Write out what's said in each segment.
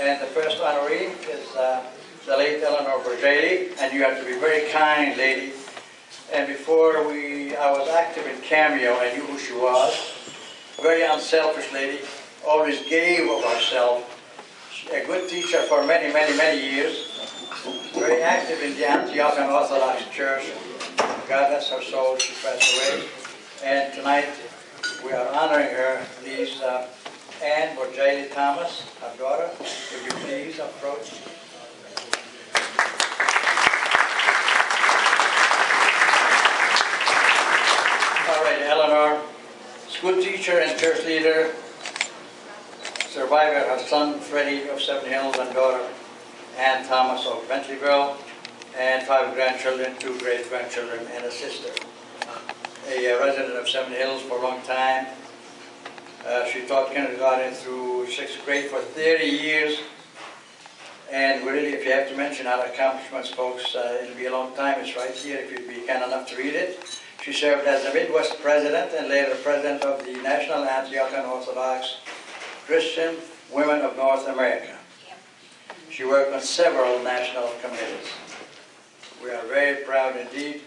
And the first honoree is the late Elinor Bourjaily, and you have to be very kind, lady. And before I was active in CAMEO, I knew who she was. Very unselfish lady, always gave of herself. A good teacher for many, many, many years. Very active in the Antiochian Orthodox Church. God rest her soul, she passed away. And tonight we are honoring her. Please, Anne Bourjaily Thomas, her daughter, would you please approach? All right, Elinor, school teacher and church leader, survivor, her son Freddie of Seven Hills and daughter Ann Thomas of Bentleyville, and 5 grandchildren, 2 great-grandchildren, and a sister. A resident of Seven Hills for a long time. She taught kindergarten through 6th grade for 30 years. And really, if you have to mention her accomplishments, folks, it'll be a long time. It's right here if you'd be kind enough to read it. She served as the Midwest president and later president of the National Antiochian Orthodox Christian Women of North America. She worked on several national committees. We are very proud indeed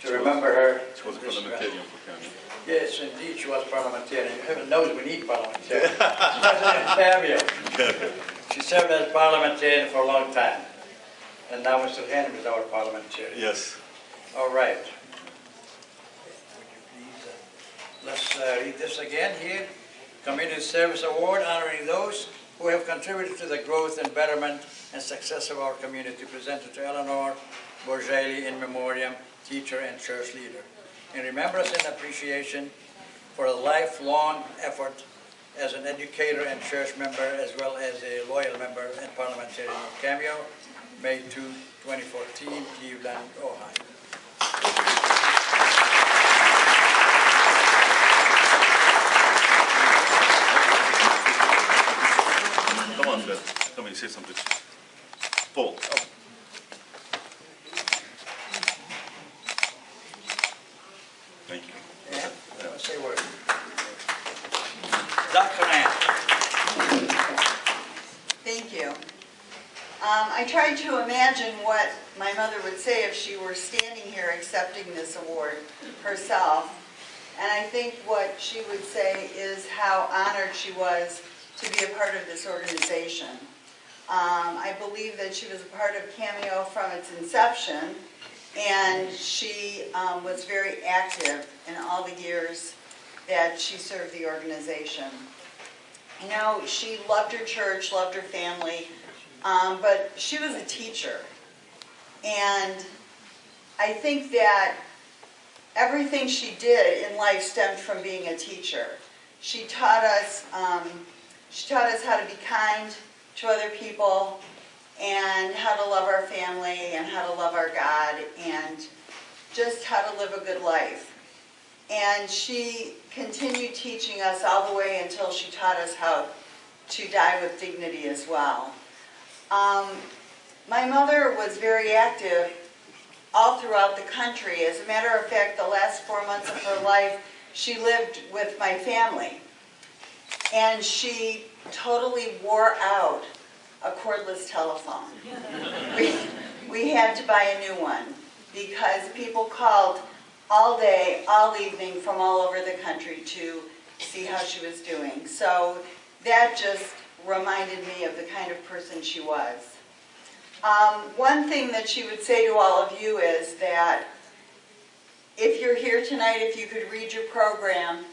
to remember her. She was a parliamentarian for CAMEO. Yes, indeed, she was parliamentarian. Heaven knows we need parliamentarians. CAMEO. She served as parliamentarian for a long time. And now Mr. Henry is our parliamentarian. Yes. All right. Would you please, let's read this again here. Community Service Award honoring those who have contributed to the growth and betterment and success of our community, presented to Elinor Bourjaily in memoriam, teacher and church leader. In remembrance and appreciation for a lifelong effort as an educator and church member, as well as a loyal member and parliamentarian of CAMEO, May 2, 2014, Cleveland, Ohio. Come on, Fred. Come on, say something. Paul. Oh. Thank you. Yeah, don't say a word. Dr. Ann. Thank you. I tried to imagine what my mother would say if she were standing here accepting this award herself. And I think what she would say is how honored she was to be a part of this organization. I believe that she was a part of CAMEO from its inception, and she was very active in all the years that she served the organization. You know, she loved her church, loved her family, but she was a teacher. And I think that everything she did in life stemmed from being a teacher. She taught us how to be kind to other people, and how to love our family, and how to love our God, and just how to live a good life. And she continued teaching us all the way until she taught us how to die with dignity as well. My mother was very active all throughout the country. As a matter of fact, the last 4 months of her life, she lived with my family. And she totally wore out a cordless telephone. We had to buy a new one because people called all day, all evening from all over the country to see how she was doing. So that just reminded me of the kind of person she was. One thing that she would say to all of you is that if you're here tonight, if you could read your program,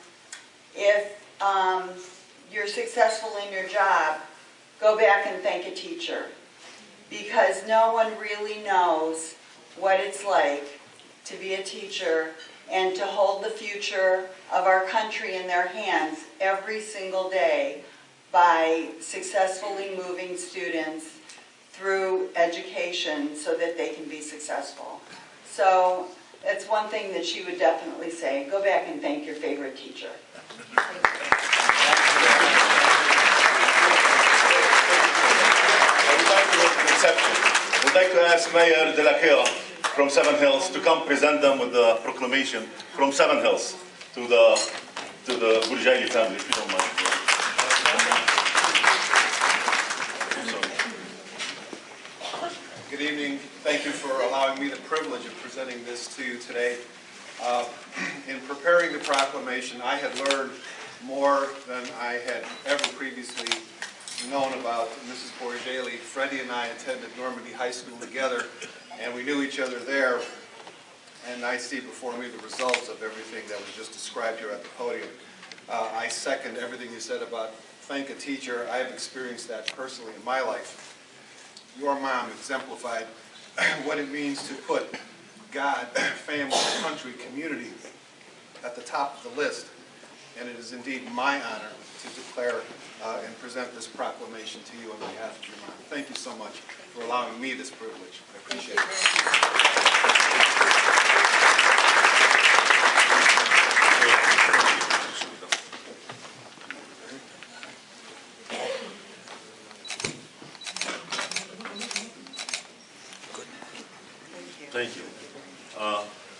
if you're successful in your job, go back and thank a teacher, because no one really knows what it's like to be a teacher and to hold the future of our country in their hands every single day by successfully moving students through education so that they can be successful. So that's one thing that she would definitely say. Go back and thank your favorite teacher. We'd like to ask Mayor Dell'Aquila from Seven Hills to come present them with the proclamation from Seven Hills to the Bourjaily family, if you don't mind. Thank you for allowing me the privilege of presenting this to you today. In preparing the proclamation, I had learned more than I had ever previously known about Mrs. Bourjaily. Freddie and I attended Normandy High School together, and we knew each other there. And I see before me the results of everything that was just described here at the podium. I second everything you said about thank a teacher. I have experienced that personally in my life. Your mom exemplified what it means to put God, family, country, community at the top of the list. And it is indeed my honor to declare and present this proclamation to you on behalf of your mom. Thank you so much for allowing me this privilege. I appreciate it. Thank you.